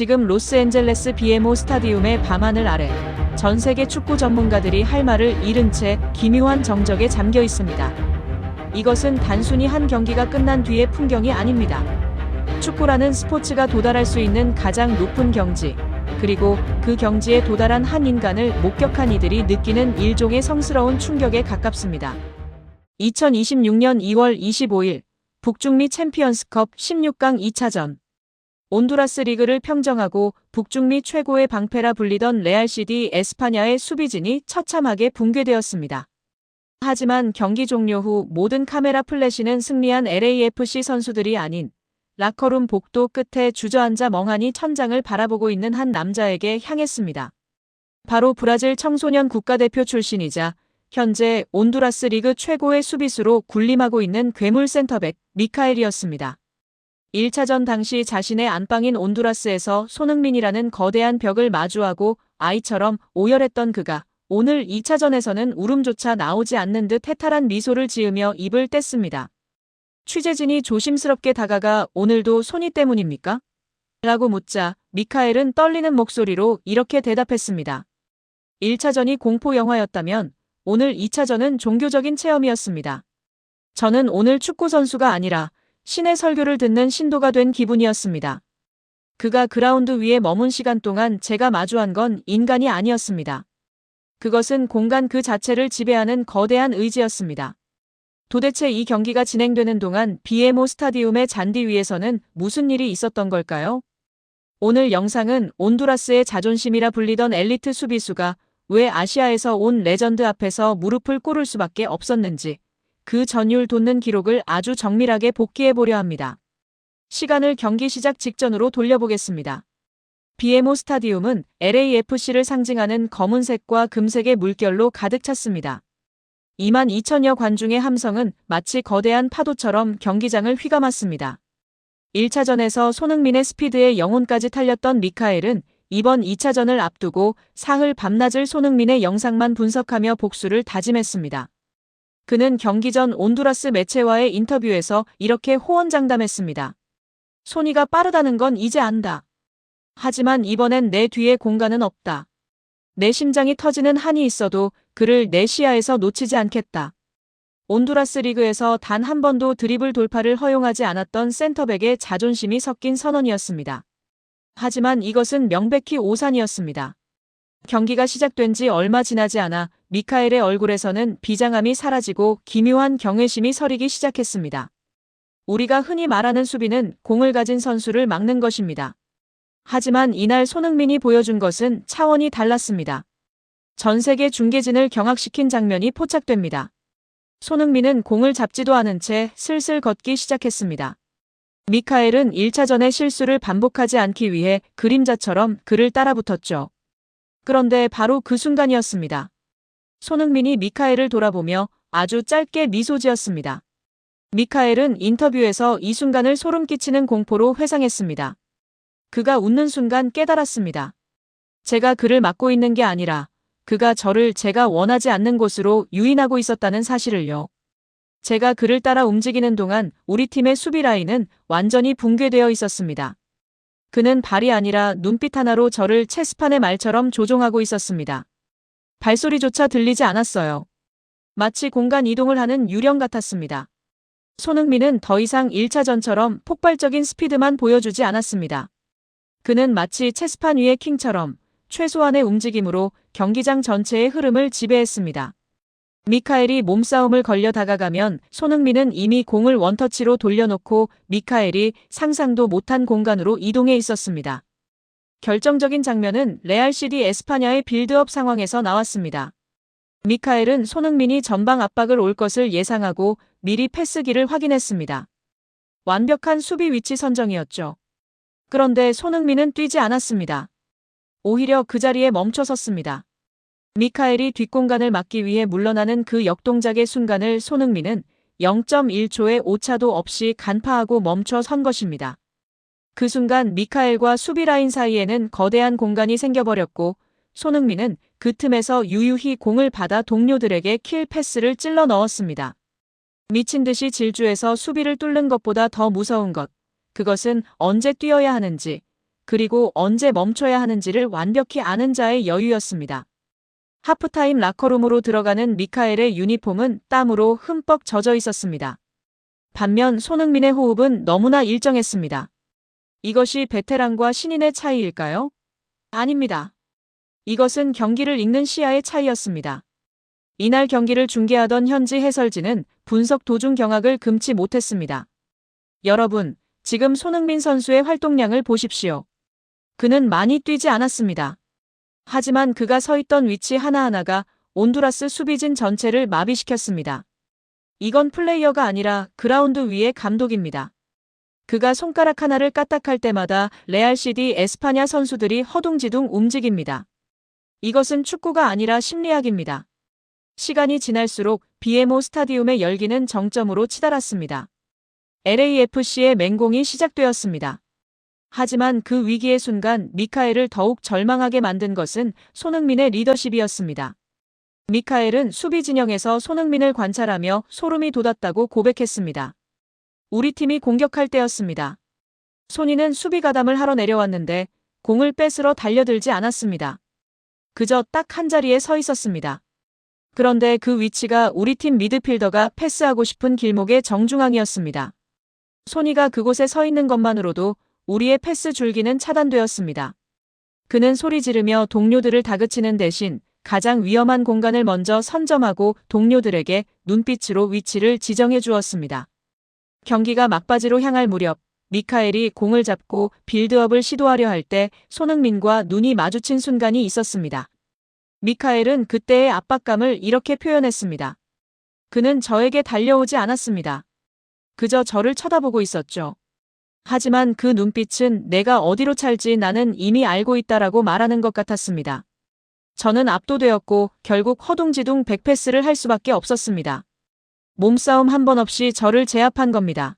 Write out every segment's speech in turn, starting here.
지금 로스앤젤레스 BMO 스타디움의 밤하늘 아래 전 세계 축구 전문가들이 할 말을 잃은 채 기묘한 정적에 잠겨 있습니다. 이것은 단순히 한 경기가 끝난 뒤의 풍경이 아닙니다. 축구라는 스포츠가 도달할 수 있는 가장 높은 경지, 그리고 그 경지에 도달한 한 인간을 목격한 이들이 느끼는 일종의 성스러운 충격에 가깝습니다. 2026년 2월 25일 북중미 챔피언스컵 16강 2차전. 온두라스 리그를 평정하고 북중미 최고의 방패라 불리던 레알 CD 에스파냐의 수비진이 처참하게 붕괴되었습니다. 하지만 경기 종료 후 모든 카메라 플래시는 승리한 LAFC 선수들이 아닌 라커룸 복도 끝에 주저앉아 멍하니 천장을 바라보고 있는 한 남자에게 향했습니다. 바로 브라질 청소년 국가대표 출신이자 현재 온두라스 리그 최고의 수비수로 군림하고 있는 괴물 센터백 미카엘이었습니다. 1차전 당시 자신의 안방인 온두라스에서 손흥민이라는 거대한 벽을 마주하고 아이처럼 오열했던 그가 오늘 2차전에서는 울음조차 나오지 않는 듯 해탈한 미소를 지으며 입을 뗐습니다. 취재진이 조심스럽게 다가가 오늘도 손이 때문입니까? 라고 묻자 미카엘은 떨리는 목소리로 이렇게 대답했습니다. 1차전이 공포 영화였다면 오늘 2차전은 종교적인 체험이었습니다. 저는 오늘 축구 선수가 아니라 신의 설교를 듣는 신도가 된 기분이었습니다. 그가 그라운드 위에 머문 시간 동안 제가 마주한 건 인간이 아니었습니다. 그것은 공간 그 자체를 지배하는 거대한 의지였습니다. 도대체 이 경기가 진행되는 동안 BMO 스타디움의 잔디 위에서는 무슨 일이 있었던 걸까요? 오늘 영상은 온두라스의 자존심이라 불리던 엘리트 수비수가 왜 아시아에서 온 레전드 앞에서 무릎을 꿇을 수밖에 없었는지 그 전율 돋는 기록을 아주 정밀하게 복기해보려 합니다. 시간을 경기 시작 직전으로 돌려보겠습니다. BMO 스타디움은 LAFC를 상징하는 검은색과 금색의 물결로 가득 찼습니다. 22,000여 관중의 함성은 마치 거대한 파도처럼 경기장을 휘감았습니다. 1차전에서 손흥민의 스피드에 영혼까지 탈렸던 미카엘은 이번 2차전을 앞두고 사흘 밤낮을 손흥민의 영상만 분석하며 복수를 다짐했습니다. 그는 경기 전 온두라스 매체와의 인터뷰에서 이렇게 호언장담했습니다. 손이가 빠르다는 건 이제 안다. 하지만 이번엔 내 뒤에 공간은 없다. 내 심장이 터지는 한이 있어도 그를 내 시야에서 놓치지 않겠다. 온두라스 리그에서 단 한 번도 드리블 돌파를 허용하지 않았던 센터백의 자존심이 섞인 선언이었습니다. 하지만 이것은 명백히 오산이었습니다. 경기가 시작된 지 얼마 지나지 않아 미카엘의 얼굴에서는 비장함이 사라지고 기묘한 경외심이 서리기 시작했습니다. 우리가 흔히 말하는 수비는 공을 가진 선수를 막는 것입니다. 하지만 이날 손흥민이 보여준 것은 차원이 달랐습니다. 전 세계 중계진을 경악시킨 장면이 포착됩니다. 손흥민은 공을 잡지도 않은 채 슬슬 걷기 시작했습니다. 미카엘은 1차전의 실수를 반복하지 않기 위해 그림자처럼 그를 따라붙었죠. 그런데 바로 그 순간이었습니다. 손흥민이 미카엘을 돌아보며 아주 짧게 미소 지었습니다. 미카엘은 인터뷰에서 이 순간을 소름 끼치는 공포로 회상했습니다. 그가 웃는 순간 깨달았습니다. 제가 그를 막고 있는 게 아니라 그가 저를 제가 원하지 않는 곳으로 유인하고 있었다는 사실을요. 제가 그를 따라 움직이는 동안 우리 팀의 수비 라인은 완전히 붕괴되어 있었습니다. 그는 발이 아니라 눈빛 하나로 저를 체스판의 말처럼 조종하고 있었습니다. 발소리조차 들리지 않았어요. 마치 공간 이동을 하는 유령 같았습니다. 손흥민은 더 이상 1차전처럼 폭발적인 스피드만 보여주지 않았습니다. 그는 마치 체스판 위의 킹처럼 최소한의 움직임으로 경기장 전체의 흐름을 지배했습니다. 미카엘이 몸싸움을 걸려 다가가면 손흥민은 이미 공을 원터치로 돌려놓고 미카엘이 상상도 못한 공간으로 이동해 있었습니다. 결정적인 장면은 레알 CD 에스파냐의 빌드업 상황에서 나왔습니다. 미카엘은 손흥민이 전방 압박을 올 것을 예상하고 미리 패스기를 확인했습니다. 완벽한 수비 위치 선정이었죠. 그런데 손흥민은 뛰지 않았습니다. 오히려 그 자리에 멈춰 섰습니다. 미카엘이 뒷공간을 막기 위해 물러나는 그 역동작의 순간을 손흥민은 0.1초의 오차도 없이 간파하고 멈춰 선 것입니다. 그 순간 미카엘과 수비 라인 사이에는 거대한 공간이 생겨버렸고 손흥민은 그 틈에서 유유히 공을 받아 동료들에게 킬 패스를 찔러 넣었습니다. 미친 듯이 질주해서 수비를 뚫는 것보다 더 무서운 것, 그것은 언제 뛰어야 하는지, 그리고 언제 멈춰야 하는지를 완벽히 아는 자의 여유였습니다. 하프타임 라커룸으로 들어가는 미카엘의 유니폼은 땀으로 흠뻑 젖어 있었습니다. 반면 손흥민의 호흡은 너무나 일정했습니다. 이것이 베테랑과 신인의 차이일까요? 아닙니다. 이것은 경기를 읽는 시야의 차이였습니다. 이날 경기를 중계하던 현지 해설진은 분석 도중 경악을 금치 못했습니다. 여러분, 지금 손흥민 선수의 활동량을 보십시오. 그는 많이 뛰지 않았습니다. 하지만 그가 서 있던 위치 하나하나가 온두라스 수비진 전체를 마비시켰습니다. 이건 플레이어가 아니라 그라운드 위의 감독입니다. 그가 손가락 하나를 까딱할 때마다 레알 시티 에스파냐 선수들이 허둥지둥 움직입니다. 이것은 축구가 아니라 심리학입니다. 시간이 지날수록 BMO 스타디움의 열기는 정점으로 치달았습니다. LAFC의 맹공이 시작되었습니다. 하지만 그 위기의 순간 미카엘을 더욱 절망하게 만든 것은 손흥민의 리더십이었습니다. 미카엘은 수비 진영에서 손흥민을 관찰하며 소름이 돋았다고 고백했습니다. 우리 팀이 공격할 때였습니다. 손이는 수비 가담을 하러 내려왔는데 공을 뺏으러 달려들지 않았습니다. 그저 딱 한 자리에 서 있었습니다. 그런데 그 위치가 우리 팀 미드필더가 패스하고 싶은 길목의 정중앙이었습니다. 손이가 그곳에 서 있는 것만으로도 우리의 패스 줄기는 차단되었습니다. 그는 소리 지르며 동료들을 다그치는 대신 가장 위험한 공간을 먼저 선점하고 동료들에게 눈빛으로 위치를 지정해 주었습니다. 경기가 막바지로 향할 무렵 미카엘이 공을 잡고 빌드업을 시도하려 할 때 손흥민과 눈이 마주친 순간이 있었습니다. 미카엘은 그때의 압박감을 이렇게 표현했습니다. 그는 저에게 달려오지 않았습니다. 그저 저를 쳐다보고 있었죠. 하지만 그 눈빛은 내가 어디로 찰지 나는 이미 알고 있다라고 말하는 것 같았습니다. 저는 압도되었고 결국 허둥지둥 백패스를 할 수밖에 없었습니다. 몸싸움 한 번 없이 저를 제압한 겁니다.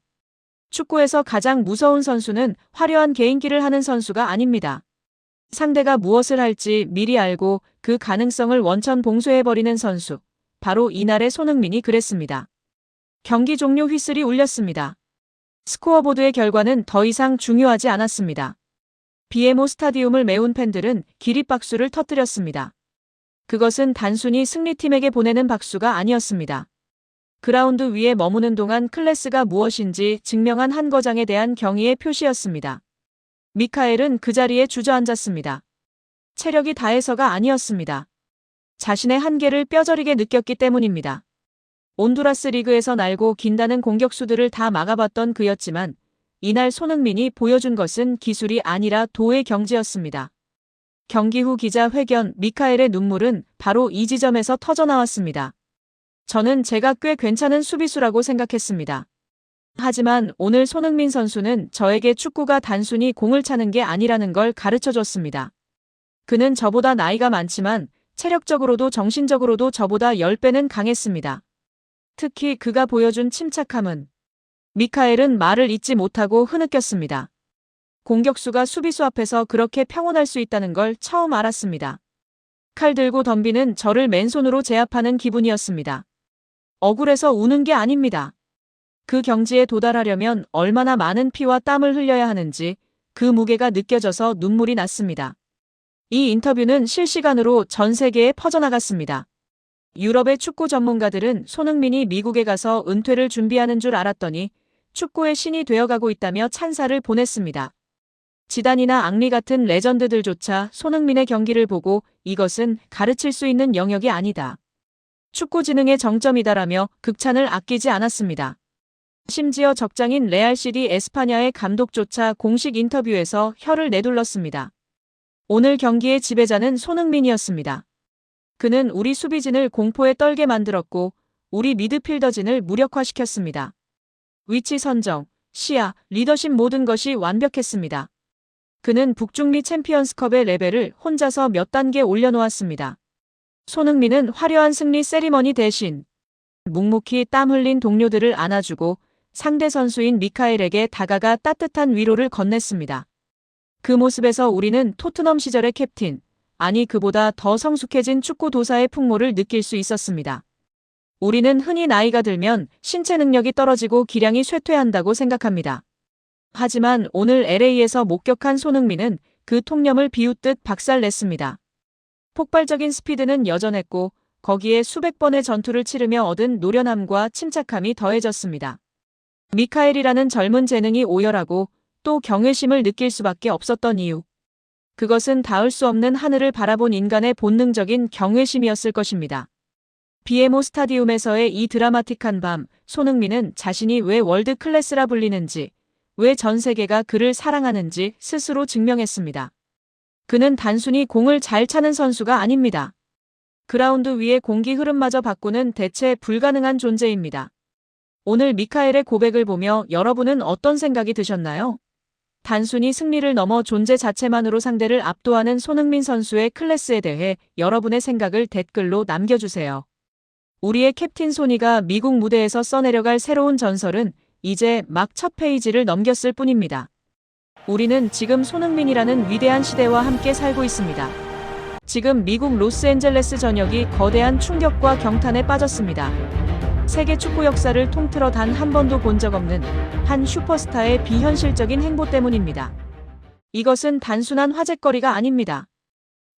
축구에서 가장 무서운 선수는 화려한 개인기를 하는 선수가 아닙니다. 상대가 무엇을 할지 미리 알고 그 가능성을 원천 봉쇄해버리는 선수. 바로 이날의 손흥민이 그랬습니다. 경기 종료 휘슬이 울렸습니다. 스코어보드의 결과는 더 이상 중요하지 않았습니다. BMO 스타디움을 메운 팬들은 기립박수를 터뜨렸습니다. 그것은 단순히 승리팀에게 보내는 박수가 아니었습니다. 그라운드 위에 머무는 동안 클래스가 무엇인지 증명한 한 거장에 대한 경의의 표시였습니다. 미카엘은 그 자리에 주저앉았습니다. 체력이 다해서가 아니었습니다. 자신의 한계를 뼈저리게 느꼈기 때문입니다. 온두라스 리그에서 날고 긴다는 공격수들을 다 막아봤던 그였지만 이날 손흥민이 보여준 것은 기술이 아니라 도의 경지였습니다. 경기 후 기자회견 미카엘의 눈물은 바로 이 지점에서 터져나왔습니다. 저는 제가 꽤 괜찮은 수비수라고 생각했습니다. 하지만 오늘 손흥민 선수는 저에게 축구가 단순히 공을 차는 게 아니라는 걸 가르쳐줬습니다. 그는 저보다 나이가 많지만 체력적으로도 정신적으로도 저보다 10배는 강했습니다. 특히 그가 보여준 침착함은 미카엘은 말을 잇지 못하고 흐느꼈습니다. 공격수가 수비수 앞에서 그렇게 평온할 수 있다는 걸 처음 알았습니다. 칼 들고 덤비는 저를 맨손으로 제압하는 기분이었습니다. 억울해서 우는 게 아닙니다. 그 경지에 도달하려면 얼마나 많은 피와 땀을 흘려야 하는지 그 무게가 느껴져서 눈물이 났습니다. 이 인터뷰는 실시간으로 전 세계에 퍼져나갔습니다. 유럽의 축구 전문가들은 손흥민이 미국에 가서 은퇴를 준비하는 줄 알았더니 축구의 신이 되어가고 있다며 찬사를 보냈습니다. 지단이나 앙리 같은 레전드들조차 손흥민의 경기를 보고 이것은 가르칠 수 있는 영역이 아니다. 축구 지능의 정점이다라며 극찬을 아끼지 않았습니다. 심지어 적장인 레알 시티 에스파냐의 감독조차 공식 인터뷰에서 혀를 내둘렀습니다. 오늘 경기의 지배자는 손흥민이었습니다. 그는 우리 수비진을 공포에 떨게 만들었고 우리 미드필더진을 무력화시켰습니다. 위치 선정, 시야, 리더십 모든 것이 완벽했습니다. 그는 북중미 챔피언스컵의 레벨을 혼자서 몇 단계 올려놓았습니다. 손흥민은 화려한 승리 세리머니 대신 묵묵히 땀 흘린 동료들을 안아주고 상대 선수인 미카엘에게 다가가 따뜻한 위로를 건넸습니다. 그 모습에서 우리는 토트넘 시절의 캡틴, 아니 그보다 더 성숙해진 축구 도사의 풍모를 느낄 수 있었습니다. 우리는 흔히 나이가 들면 신체 능력이 떨어지고 기량이 쇠퇴한다고 생각합니다. 하지만 오늘 LA에서 목격한 손흥민은 그 통념을 비웃듯 박살냈습니다. 폭발적인 스피드는 여전했고 거기에 수백 번의 전투를 치르며 얻은 노련함과 침착함이 더해졌습니다. 미카엘이라는 젊은 재능이 오열하고 또 경외심을 느낄 수밖에 없었던 이유. 그것은 닿을 수 없는 하늘을 바라본 인간의 본능적인 경외심이었을 것입니다. BMO 스타디움에서의 이 드라마틱한 밤, 손흥민은 자신이 왜 월드 클래스라 불리는지, 왜 전 세계가 그를 사랑하는지 스스로 증명했습니다. 그는 단순히 공을 잘 차는 선수가 아닙니다. 그라운드 위의 공기 흐름마저 바꾸는 대체 불가능한 존재입니다. 오늘 미카엘의 고백을 보며 여러분은 어떤 생각이 드셨나요? 단순히 승리를 넘어 존재 자체만으로 상대를 압도하는 손흥민 선수의 클래스에 대해 여러분의 생각을 댓글로 남겨주세요. 우리의 캡틴 소니가 미국 무대에서 써내려갈 새로운 전설은 이제 막 첫 페이지를 넘겼을 뿐입니다. 우리는 지금 손흥민이라는 위대한 시대와 함께 살고 있습니다. 지금 미국 로스앤젤레스 전역이 거대한 충격과 경탄에 빠졌습니다. 세계 축구 역사를 통틀어 단 한 번도 본 적 없는 한 슈퍼스타의 비현실적인 행보 때문입니다. 이것은 단순한 화제거리가 아닙니다.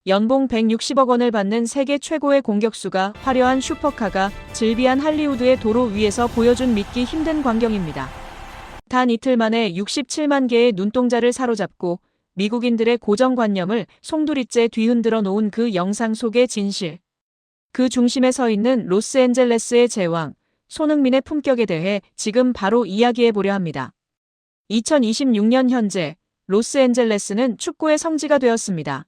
연봉 160억 원을 받는 세계 최고의 공격수가 화려한 슈퍼카가 즐비한 할리우드의 도로 위에서 보여준 믿기 힘든 광경입니다. 단 이틀 만에 67만 개의 눈동자를 사로잡고 미국인들의 고정관념을 송두리째 뒤흔들어 놓은 그 영상 속의 진실. 그 중심에 서 있는 로스앤젤레스의 제왕, 손흥민의 품격에 대해 지금 바로 이야기해보려 합니다. 2026년 현재 로스앤젤레스는 축구의 성지가 되었습니다.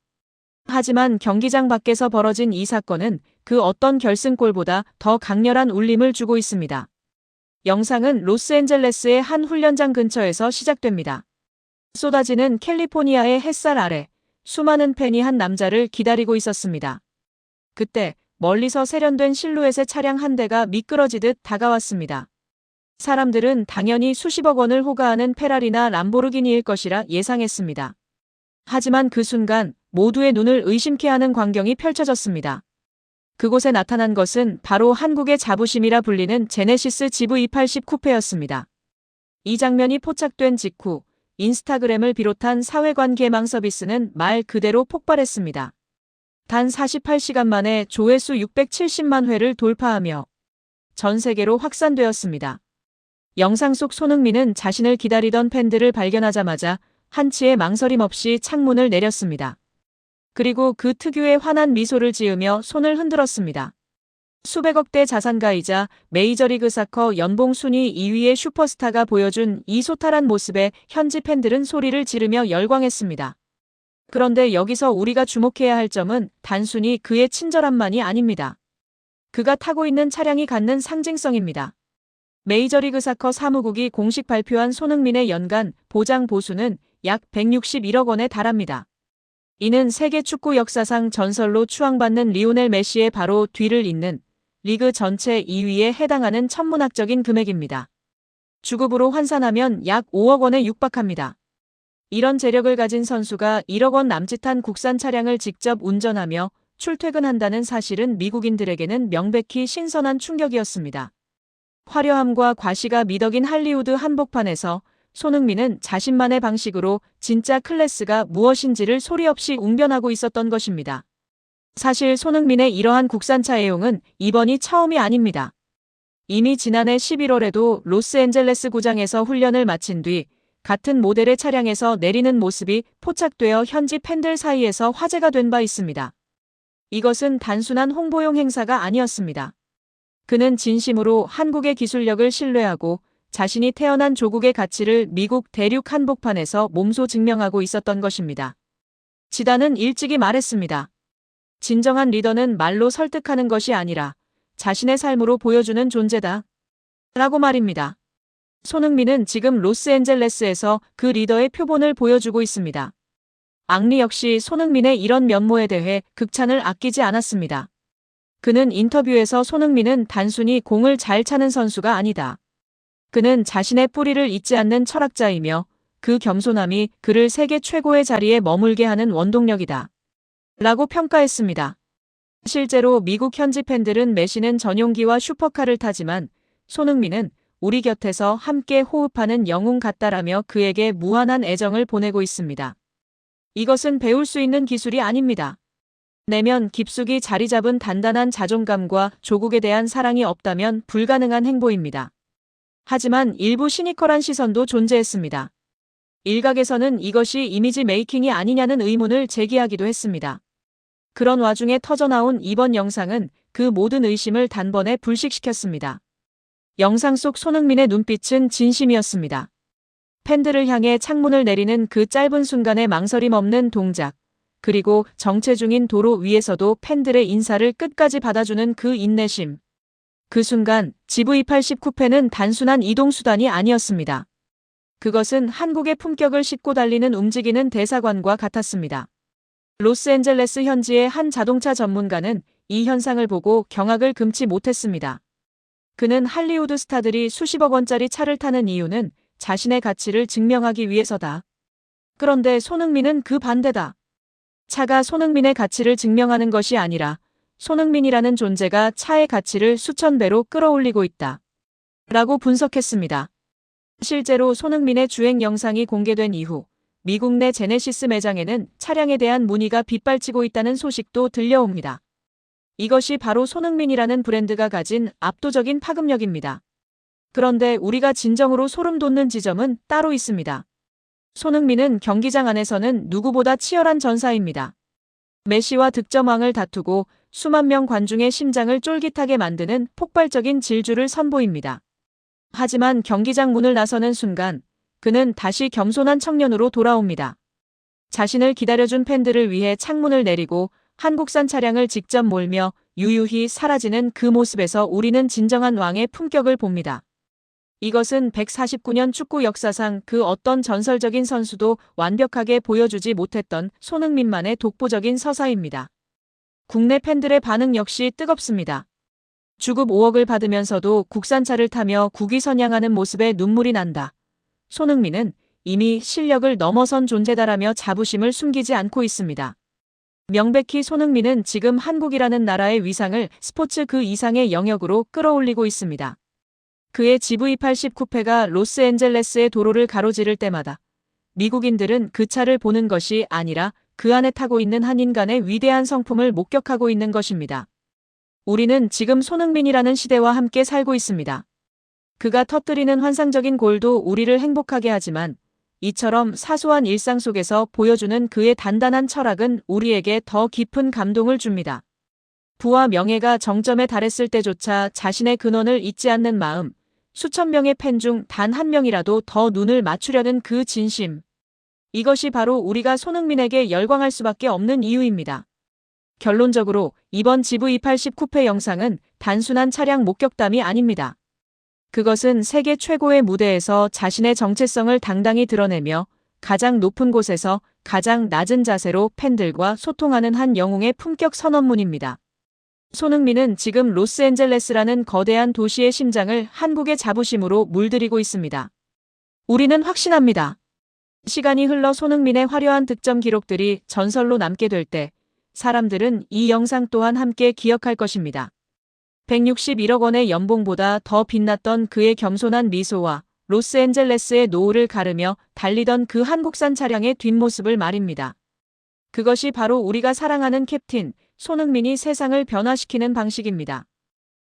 하지만 경기장 밖에서 벌어진 이 사건은 그 어떤 결승골보다 더 강렬한 울림을 주고 있습니다. 영상은 로스앤젤레스의 한 훈련장 근처에서 시작됩니다. 쏟아지는 캘리포니아의 햇살 아래 수많은 팬이 한 남자를 기다리고 있었습니다. 그때 멀리서 세련된 실루엣의 차량 한 대가 미끄러지듯 다가왔습니다. 사람들은 당연히 수십억 원을 호가하는 페라리나 람보르기니일 것이라 예상했습니다. 하지만 그 순간 모두의 눈을 의심케 하는 광경이 펼쳐졌습니다. 그곳에 나타난 것은 바로 한국의 자부심이라 불리는 제네시스 GV80 쿠페였습니다. 이 장면이 포착된 직후 인스타그램을 비롯한 사회관 개망 서비스는 말 그대로 폭발했습니다. 단 48시간 만에 조회수 670만 회를 돌파하며 전 세계로 확산되었습니다. 영상 속 손흥민은 자신을 기다리던 팬들을 발견하자마자 한치의 망설임 없이 창문을 내렸습니다. 그리고 그 특유의 환한 미소를 지으며 손을 흔들었습니다. 수백억대 자산가이자 메이저리그 사커 연봉 순위 2위의 슈퍼스타가 보여준 이 소탈한 모습에 현지 팬들은 소리를 지르며 열광했습니다. 그런데 여기서 우리가 주목해야 할 점은 단순히 그의 친절함만이 아닙니다. 그가 타고 있는 차량이 갖는 상징성입니다. 메이저리그 사커 사무국이 공식 발표한 손흥민의 연간 보장 보수는 약 161억 원에 달합니다. 이는 세계 축구 역사상 전설로 추앙받는 리오넬 메시의 바로 뒤를 잇는 리그 전체 2위에 해당하는 천문학적인 금액입니다. 주급으로 환산하면 약 5억 원에 육박합니다. 이런 재력을 가진 선수가 1억 원 남짓한 국산 차량을 직접 운전하며 출퇴근한다는 사실은 미국인들에게는 명백히 신선한 충격이었습니다. 화려함과 과시가 미덕인 할리우드 한복판에서 손흥민은 자신만의 방식으로 진짜 클래스가 무엇인지를 소리 없이 웅변하고 있었던 것입니다. 사실 손흥민의 이러한 국산차 애용은 이번이 처음이 아닙니다. 이미 지난해 11월에도 로스앤젤레스 구장에서 훈련을 마친 뒤 같은 모델의 차량에서 내리는 모습이 포착되어 현지 팬들 사이에서 화제가 된 바 있습니다. 이것은 단순한 홍보용 행사가 아니었습니다. 그는 진심으로 한국의 기술력을 신뢰하고 자신이 태어난 조국의 가치를 미국 대륙 한복판에서 몸소 증명하고 있었던 것입니다. 지단은 일찍이 말했습니다. 진정한 리더는 말로 설득하는 것이 아니라 자신의 삶으로 보여주는 존재다. 라고 말입니다. 손흥민은 지금 로스앤젤레스에서 그 리더의 표본을 보여주고 있습니다. 앙리 역시 손흥민의 이런 면모에 대해 극찬을 아끼지 않았습니다. 그는 인터뷰에서 손흥민은 단순히 공을 잘 차는 선수가 아니다. 그는 자신의 뿌리를 잊지 않는 철학자이며 그 겸손함이 그를 세계 최고의 자리에 머물게 하는 원동력이다. 라고 평가했습니다. 실제로 미국 현지 팬들은 메시는 전용기와 슈퍼카를 타지만 손흥민은 우리 곁에서 함께 호흡하는 영웅 같다라며 그에게 무한한 애정을 보내고 있습니다. 이것은 배울 수 있는 기술이 아닙니다. 내면 깊숙이 자리 잡은 단단한 자존감과 조국에 대한 사랑이 없다면 불가능한 행보입니다. 하지만 일부 시니컬한 시선도 존재했습니다. 일각에서는 이것이 이미지 메이킹이 아니냐는 의문을 제기하기도 했습니다. 그런 와중에 터져나온 이번 영상은 그 모든 의심을 단번에 불식시켰습니다. 영상 속 손흥민의 눈빛은 진심이었습니다. 팬들을 향해 창문을 내리는 그 짧은 순간의 망설임 없는 동작, 그리고 정체 중인 도로 위에서도 팬들의 인사를 끝까지 받아주는 그 인내심. 그 순간 GV80 쿠페는 단순한 이동수단이 아니었습니다. 그것은 한국의 품격을 싣고 달리는 움직이는 대사관과 같았습니다. 로스앤젤레스 현지의 한 자동차 전문가는 이 현상을 보고 경악을 금치 못했습니다. 그는 할리우드 스타들이 수십억 원짜리 차를 타는 이유는 자신의 가치를 증명하기 위해서다. 그런데 손흥민은 그 반대다. 차가 손흥민의 가치를 증명하는 것이 아니라 손흥민이라는 존재가 차의 가치를 수천 배로 끌어올리고 있다. 라고 분석했습니다. 실제로 손흥민의 주행 영상이 공개된 이후 미국 내 제네시스 매장에는 차량에 대한 문의가 빗발치고 있다는 소식도 들려옵니다. 이것이 바로 손흥민이라는 브랜드가 가진 압도적인 파급력입니다. 그런데 우리가 진정으로 소름 돋는 지점은 따로 있습니다. 손흥민은 경기장 안에서는 누구보다 치열한 전사입니다. 메시와 득점왕을 다투고 수만 명 관중의 심장을 쫄깃하게 만드는 폭발적인 질주를 선보입니다. 하지만 경기장 문을 나서는 순간 그는 다시 겸손한 청년으로 돌아옵니다. 자신을 기다려준 팬들을 위해 창문을 내리고 한국산 차량을 직접 몰며 유유히 사라지는 그 모습에서 우리는 진정한 왕의 품격을 봅니다. 이것은 149년 축구 역사상 그 어떤 전설적인 선수도 완벽하게 보여주지 못했던 손흥민만의 독보적인 서사입니다. 국내 팬들의 반응 역시 뜨겁습니다. 주급 5억을 받으면서도 국산차를 타며 국위선양하는 모습에 눈물이 난다. 손흥민은 이미 실력을 넘어선 존재다라며 자부심을 숨기지 않고 있습니다. 명백히 손흥민은 지금 한국이라는 나라의 위상을 스포츠 그 이상의 영역으로 끌어올리고 있습니다. 그의 GV80 쿠페가 로스앤젤레스의 도로를 가로지를 때마다 미국인들은 그 차를 보는 것이 아니라 그 안에 타고 있는 한 인간의 위대한 성품을 목격하고 있는 것입니다. 우리는 지금 손흥민이라는 시대와 함께 살고 있습니다. 그가 터뜨리는 환상적인 골도 우리를 행복하게 하지만 이처럼 사소한 일상 속에서 보여주는 그의 단단한 철학은 우리에게 더 깊은 감동을 줍니다. 부와 명예가 정점에 달했을 때조차 자신의 근원을 잊지 않는 마음, 수천 명의 팬 중 단 한 명이라도 더 눈을 맞추려는 그 진심. 이것이 바로 우리가 손흥민에게 열광할 수밖에 없는 이유입니다. 결론적으로 이번 GV80 쿠페 영상은 단순한 차량 목격담이 아닙니다. 그것은 세계 최고의 무대에서 자신의 정체성을 당당히 드러내며 가장 높은 곳에서 가장 낮은 자세로 팬들과 소통하는 한 영웅의 품격 선언문입니다. 손흥민은 지금 로스앤젤레스라는 거대한 도시의 심장을 한국의 자부심으로 물들이고 있습니다. 우리는 확신합니다. 시간이 흘러 손흥민의 화려한 득점 기록들이 전설로 남게 될 때 사람들은 이 영상 또한 함께 기억할 것입니다. 161억 원의 연봉보다 더 빛났던 그의 겸손한 미소와 로스앤젤레스의 노을을 가르며 달리던 그 한국산 차량의 뒷모습을 말입니다. 그것이 바로 우리가 사랑하는 캡틴 손흥민이 세상을 변화시키는 방식입니다.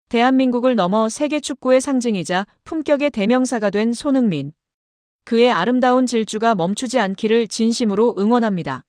대한민국을 넘어 세계 축구의 상징이자 품격의 대명사가 된 손흥민. 그의 아름다운 질주가 멈추지 않기를 진심으로 응원합니다.